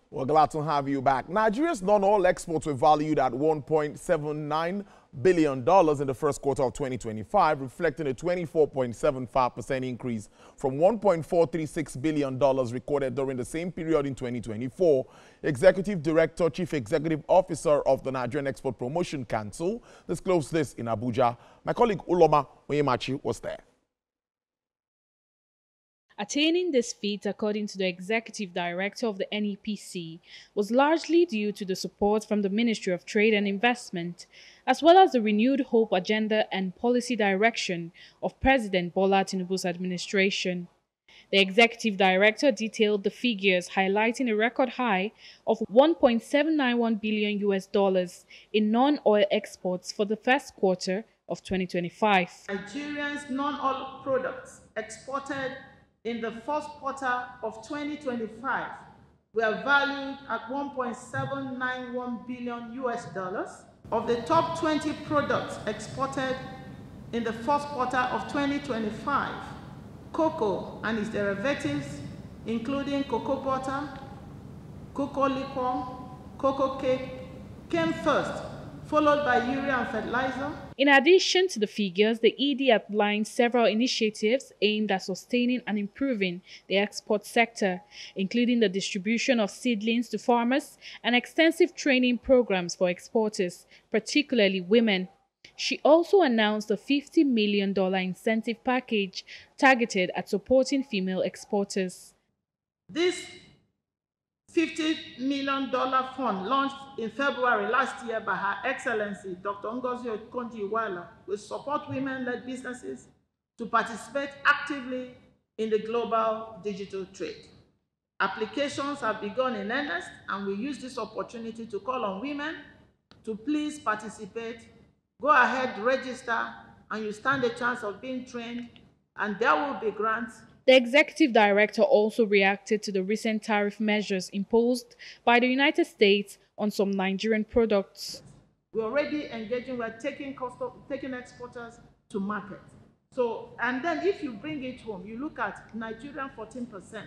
We're glad to have you back. Nigeria's non-oil exports were valued at $1.79 billion in the first quarter of 2025, reflecting a 24.75% increase from $1.436 billion recorded during the same period in 2024. Executive Director, Chief Executive Officer of the Nigerian Export Promotion Council disclosed this in Abuja. My colleague Uloma Onyemachi was there. Attaining this feat, according to the executive director of the NEPC, was largely due to the support from the Ministry of Trade and Investment, as well as the renewed hope agenda and policy direction of President Bola Tinubu's administration. The executive director detailed the figures, highlighting a record high of $1.791 billion in non-oil exports for the first quarter of 2025. Nigeria's non-oil products exported in the first quarter of 2025 were valued at $1.791 billion. Of the top 20 products exported in the first quarter of 2025, cocoa and its derivatives, including cocoa butter, cocoa liquor, cocoa cake, came first, followed by urea and fertilizer. In addition to the figures, the ED outlined several initiatives aimed at sustaining and improving the export sector, including the distribution of seedlings to farmers and extensive training programs for exporters, particularly women. She also announced a $50 million incentive package targeted at supporting female exporters. This $50 million fund, launched in February last year by Her Excellency Dr. Ngozi Okonjo-Iweala, will support women-led businesses to participate actively in the global digital trade. Applications have begun in earnest, and we use this opportunity to call on women to please participate. Go ahead, register, and you stand a chance of being trained, and there will be grants. The executive director also reacted to the recent tariff measures imposed by the United States on some Nigerian products. We're already engaging, we're taking exporters to market. So, and then if you bring it home, you look at Nigerian 14%.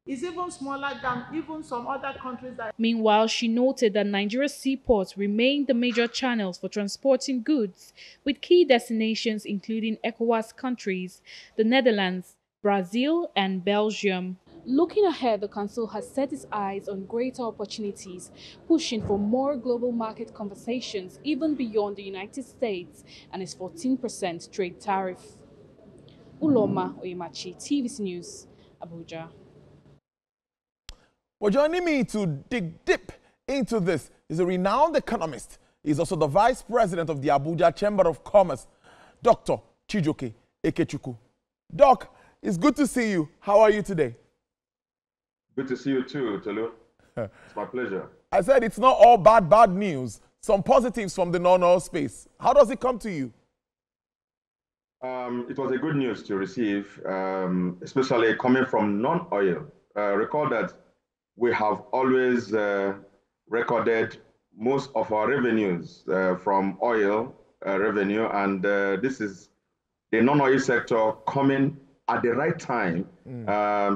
It's even smaller than even some other countries. Meanwhile, she noted that Nigeria's seaports remain the major channels for transporting goods, with key destinations including ECOWAS countries, the Netherlands, Brazil and Belgium. Looking ahead, the Council has set its eyes on greater opportunities, pushing for more global market conversations even beyond the United States and its 14% trade tariff. Uloma Onyemachi, TVC News, Abuja. Well, joining me to dig deep into this is a renowned economist. He's also the Vice President of the Abuja Chamber of Commerce, Dr. Chijioke Ekechukwu. Doc, it's good to see you. How are you today? Good to see you too, Tolu. It's my pleasure. I said it's not all bad news. Some positives from the non-oil space. How does it come to you? It was a good news to receive, especially coming from non-oil. Recall that we have always recorded most of our revenues from oil revenue, and this is the non-oil sector coming at the right time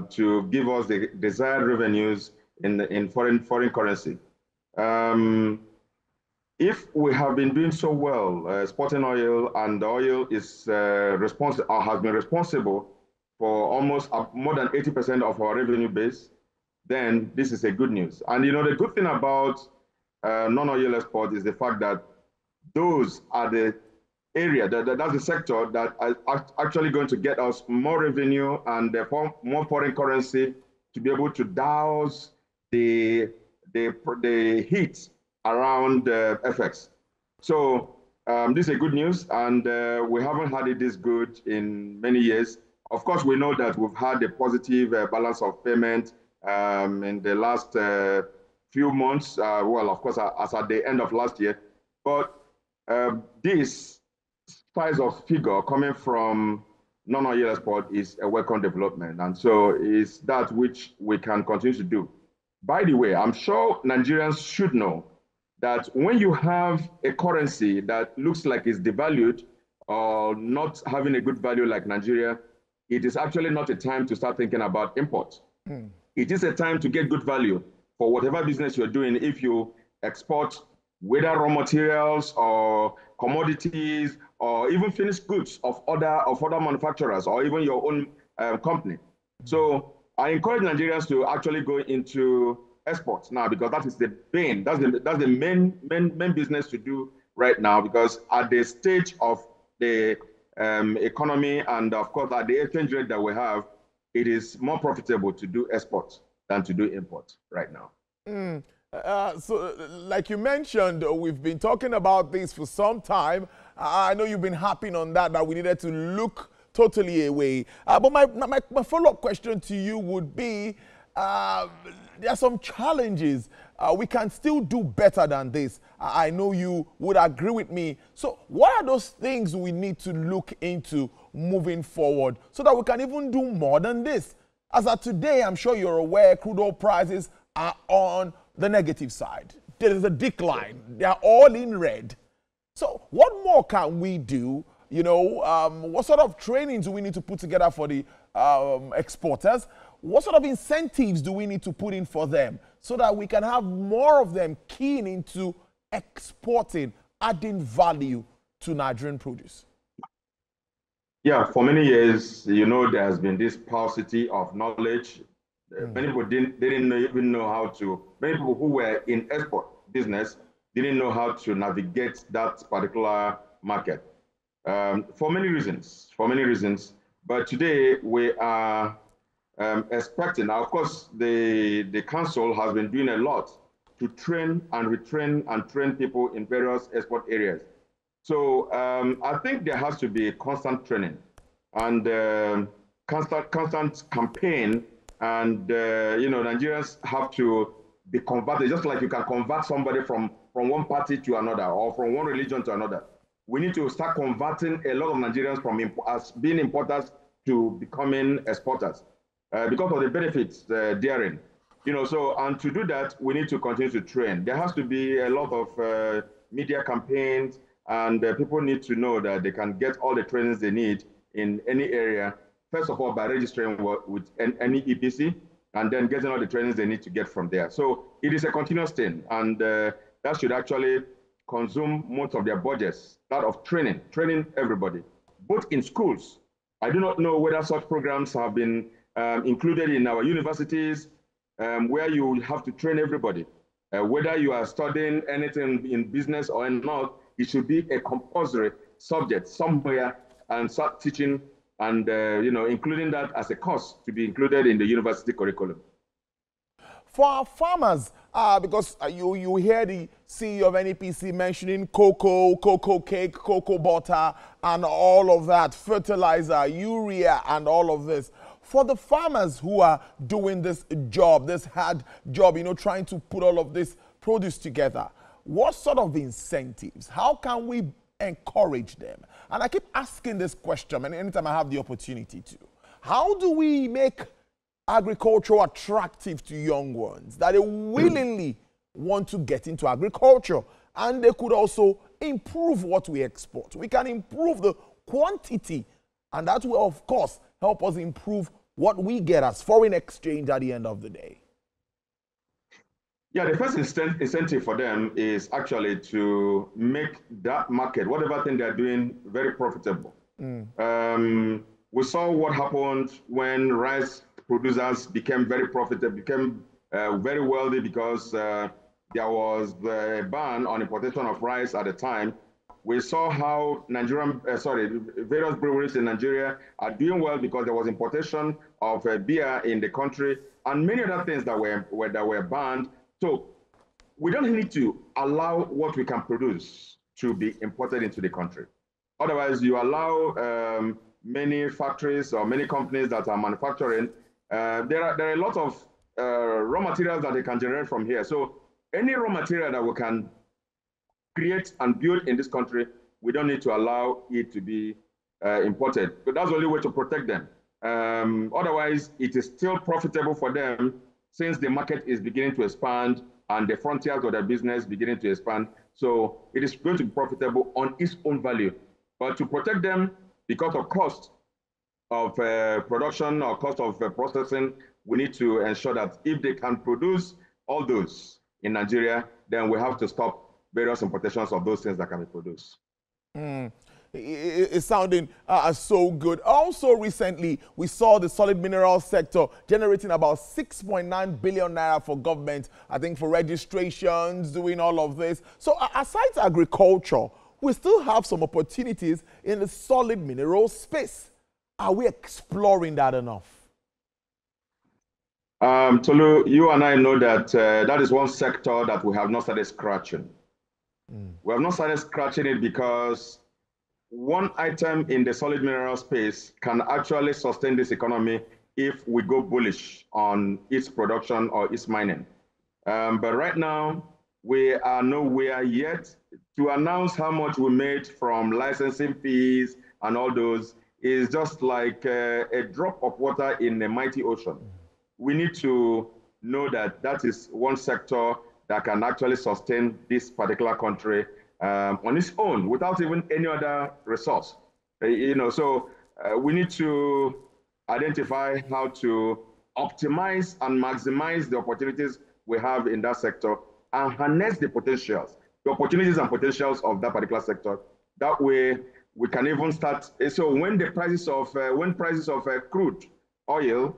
to give us the desired revenues in foreign currency. If we have been doing so well exporting oil, and the oil is responsible or has been responsible for almost more than 80% of our revenue base, then this is a good news. And you know, the good thing about non-oil export is the fact that those are the area, that's the sector that is actually going to get us more revenue and therefore more foreign currency to be able to douse the heat around FX. So this is a good news, and we haven't had it this good in many years. Of course, we know that we've had a positive balance of payment in the last few months. Well, of course, as at the end of last year, but this size of figure coming from non-oil export is a welcome development, and so is that which we can continue to do. By the way, I'm sure Nigerians should know that when you have a currency that looks like it's devalued or not having a good value like Nigeria, it is actually not a time to start thinking about import. It is a time to get good value for whatever business you're doing, if you export whether raw materials or commodities or even finished goods of other manufacturers or even your own company. So I encourage Nigerians to actually go into exports now, because that is the main, that's the main business to do right now, because at the stage of the economy and of course at the exchange rate that we have, it is more profitable to do exports than to do imports right now. So, like you mentioned, we've been talking about this for some time. I know you've been harping on that we needed to look totally away. But my follow-up question to you would be, there are some challenges. We can still do better than this. I know you would agree with me. So what are those things we need to look into moving forward so that we can even do more than this? As of today, I'm sure you're aware, crude oil prices are on the negative side. There is a decline. They are all in red. So what more can we do? You know, what sort of trainings do we need to put together for the exporters? What sort of incentives do we need to put in for them so that we can have more of them keen into exporting, adding value to Nigerian produce? Yeah, for many years, you know, there has been this paucity of knowledge. Many people didn't even know how to, many people who were in export business didn't know how to navigate that particular market for many reasons. But today we are expecting, now of course, the council has been doing a lot to train and retrain and train people in various export areas. So I think there has to be constant training and constant campaign. And you know, Nigerians have to be converted, just like you can convert somebody from one party to another or from one religion to another. We need to start converting a lot of Nigerians from as being importers to becoming exporters because of the benefits therein. You know, so, and to do that, we need to continue to train. There has to be a lot of media campaigns, and people need to know that they can get all the trainings they need in any area. First of all, by registering with any NEPC, and then getting all the trainings they need to get from there. So it is a continuous thing, and that should actually consume most of their budgets, that of training everybody, both in schools. I do not know whether such programs have been included in our universities, where you have to train everybody. Whether you are studying anything in business or not, it should be a compulsory subject somewhere and start teaching and you know, including that as a course to be included in the university curriculum. For our farmers, because you hear the CEO of NEPC mentioning cocoa, cocoa cake, cocoa butter, and all of that, fertilizer, urea, and all of this. For the farmers who are doing this job, this hard job, you know, trying to put all of this produce together, what sort of incentives? How can we encourage them? And I keep asking this question, and anytime I have the opportunity to. How do we make agriculture attractive to young ones, that they willingly want to get into agriculture, and they could also improve what we export? We can improve the quantity, and that will, of course, help us improve what we get as foreign exchange at the end of the day. Yeah, the first incentive for them is actually to make that market, whatever thing they're doing, very profitable. We saw what happened when rice producers became very profitable, became very wealthy because there was a ban on importation of rice at the time. We saw how various breweries in Nigeria are doing well because there was importation of beer in the country and many other things that were banned. So we don't need to allow what we can produce to be imported into the country. Otherwise, you allow many factories or many companies that are manufacturing. There are a lot of raw materials that they can generate from here. So any raw material that we can create and build in this country, we don't need to allow it to be imported. But that's the only way to protect them. Otherwise, it is still profitable for them since the market is beginning to expand and the frontiers of their business beginning to expand. So it is going to be profitable on its own value. But to protect them because of cost of production or cost of processing, we need to ensure that if they can produce all those in Nigeria, then we have to stop various importations of those things that can be produced. It's sounding so good. Also, recently, we saw the solid mineral sector generating about 6.9 billion naira for government, I think, for registrations, doing all of this. So aside agriculture, we still have some opportunities in the solid mineral space. Are we exploring that enough? Tolu, you and I know that that is one sector that we have not started scratching. We have not started scratching it because one item in the solid mineral space can actually sustain this economy if we go bullish on its production or its mining. But right now, we are nowhere yet. To announce how much we made from licensing fees and all those is just like a drop of water in a mighty ocean. We need to know that that is one sector that can actually sustain this particular country on its own without even any other resource. So we need to identify how to optimize and maximize the opportunities we have in that sector and harness the potentials, the opportunities and potentials of that particular sector. That way, we can even start. So when the prices of crude oil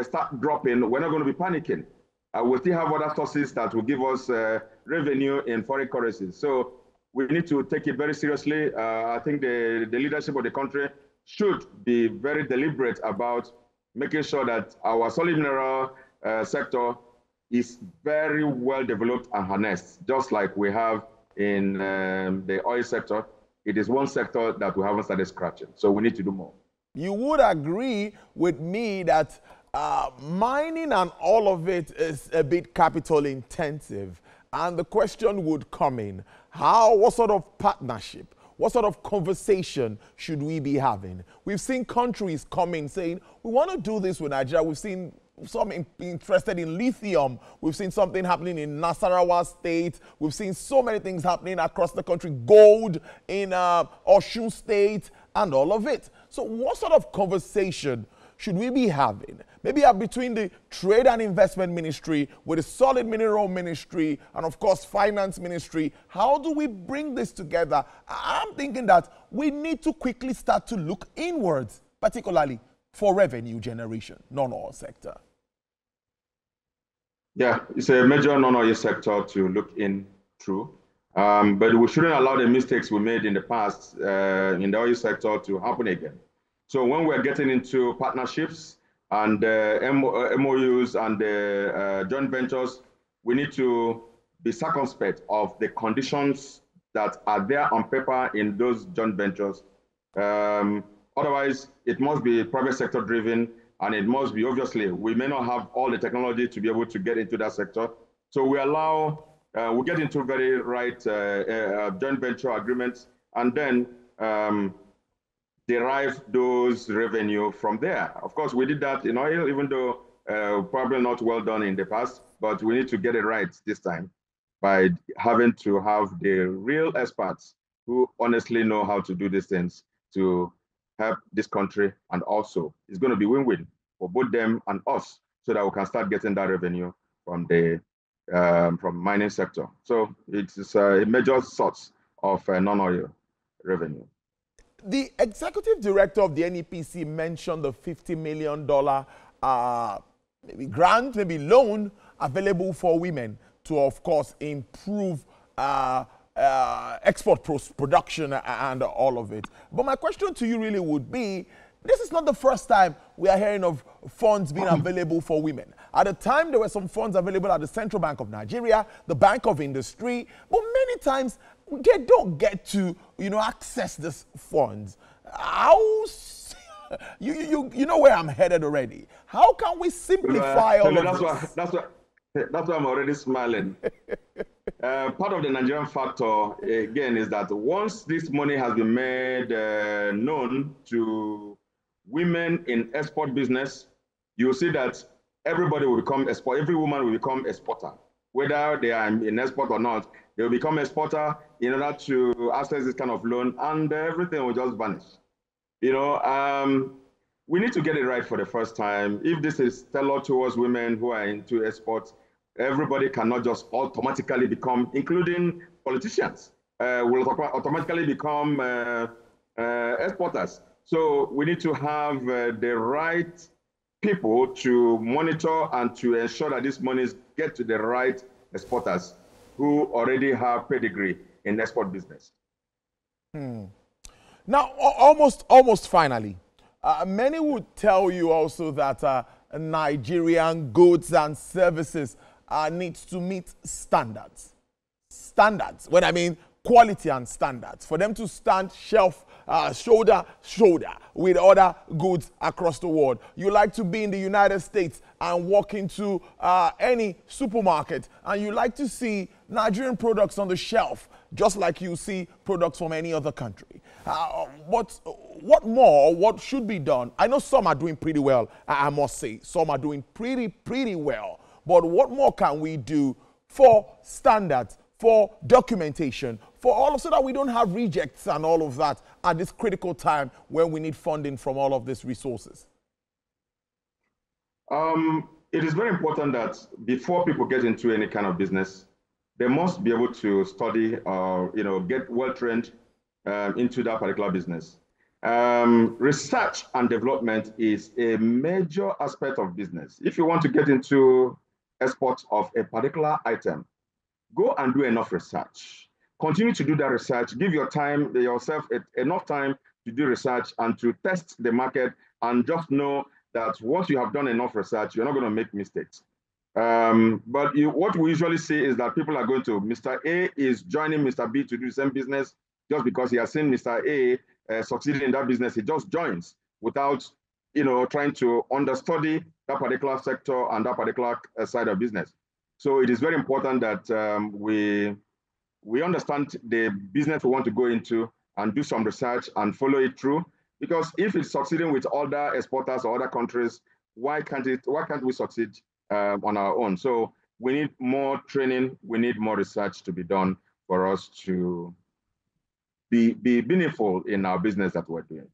start dropping, we're not going to be panicking. We'll still have other sources that will give us revenue in foreign currencies. So we need to take it very seriously. I think the leadership of the country should be very deliberate about making sure that our solid mineral sector is very well developed and harnessed, just like we have in the oil sector. It is one sector that we haven't started scratching, so we need to do more. You would agree with me that mining and all of it is a bit capital intensive, and the question would come in, what sort of partnership, what sort of conversation should we be having? We've seen countries come in saying, we want to do this with Nigeria. We've seen some interested in lithium. We've seen something happening in Nasarawa State. We've seen so many things happening across the country, gold in Osun State and all of it. So what sort of conversation should we be having? Maybe between the Trade and Investment Ministry, with the Solid Mineral Ministry, and of course Finance Ministry. How do we bring this together? I'm thinking that we need to quickly start to look inwards, particularly for revenue generation, non-oil sector. Yeah, it's a major non-oil sector to look in through. But we shouldn't allow the mistakes we made in the past in the oil sector to happen again. So when we're getting into partnerships and MOUs and joint ventures, we need to be circumspect of the conditions that are there on paper in those joint ventures. Otherwise, it must be private sector driven, and it must be, obviously, we may not have all the technology to be able to get into that sector. So we allow, we get into very right joint venture agreements, and then derive those revenue from there. Of course, we did that in oil, even though probably not well done in the past, but we need to get it right this time by having to have the real experts who honestly know how to do these things to help this country, and also it's going to be win-win for both them and us, so that we can start getting that revenue from the from mining sector. So it's a major source of non-oil revenue. The executive director of the NEPC mentioned the $50 million maybe grant, maybe loan available for women to, of course, improve export production and all of it. But my question to you really would be, this is not the first time we are hearing of funds being available for women. At the time, there were some funds available at the Central Bank of Nigeria, the Bank of Industry, but many times they don't get to, access these funds. How, you know where I'm headed already. How can we simplify all of this? That's why I'm already smiling. Part of the Nigerian factor, again, is that once this money has been made known to women in export business, you'll see that everybody will become export. Every woman will become exporter, whether they are in export or not. They will become exporter in order to access this kind of loan, and everything will just vanish. We need to get it right for the first time. If this is tailored towards women who are into exports, Everybody cannot just automatically become, including politicians, will automatically become exporters. So we need to have the right people to monitor and to ensure that these monies get to the right exporters who already have pedigree in export business. Now, almost finally, many would tell you also that Nigerian goods and services needs to meet standards. Standards, when I mean quality and standards, for them to stand shoulder to shoulder with other goods across the world. You like to be in the United States and walk into any supermarket, and you like to see Nigerian products on the shelf, just like you see products from any other country. What more, or what should be done? I know some are doing pretty well, I must say. Some are doing pretty well. But what more can we do for standards, for documentation, for all so that we don't have rejects and all of that at this critical time when we need funding from all of these resources? It is very important that before people get into any kind of business, they must be able to study or get well trained into that particular business. Research and development is a major aspect of business. If you want to get into export of a particular item, go and do enough research. Continue to do that research. Give yourself enough time to do research and to test the market, and just know that once you have done enough research, you're not going to make mistakes. But what we usually see is that people are going to, Mr. A is joining Mr. B to do the same business just because he has seen Mr. A succeeding in that business. He just joins without trying to understudy that particular sector and that particular side of business. So it is very important that we understand the business we want to go into and do some research and follow it through. Because if it's succeeding with other exporters or other countries, why can't we succeed on our own? So we need more training, we need more research to be done for us to be meaningful in our business that we're doing.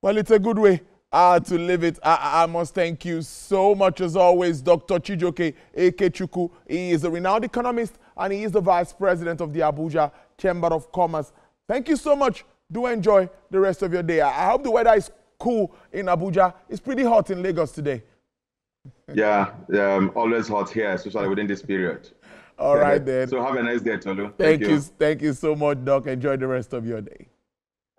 Well, it's a good way to live it. I must thank you so much, as always, Dr. Chijioke Ikechukwu. He is a renowned economist and he is the Vice President of the Abuja Chamber of Commerce. Thank you so much. Do enjoy the rest of your day. I hope the weather is cool in Abuja. It's pretty hot in Lagos today. Yeah, always hot here, especially within this period. All right, then. So have a nice day, Tolu. Thank you so much, Doc. Enjoy the rest of your day.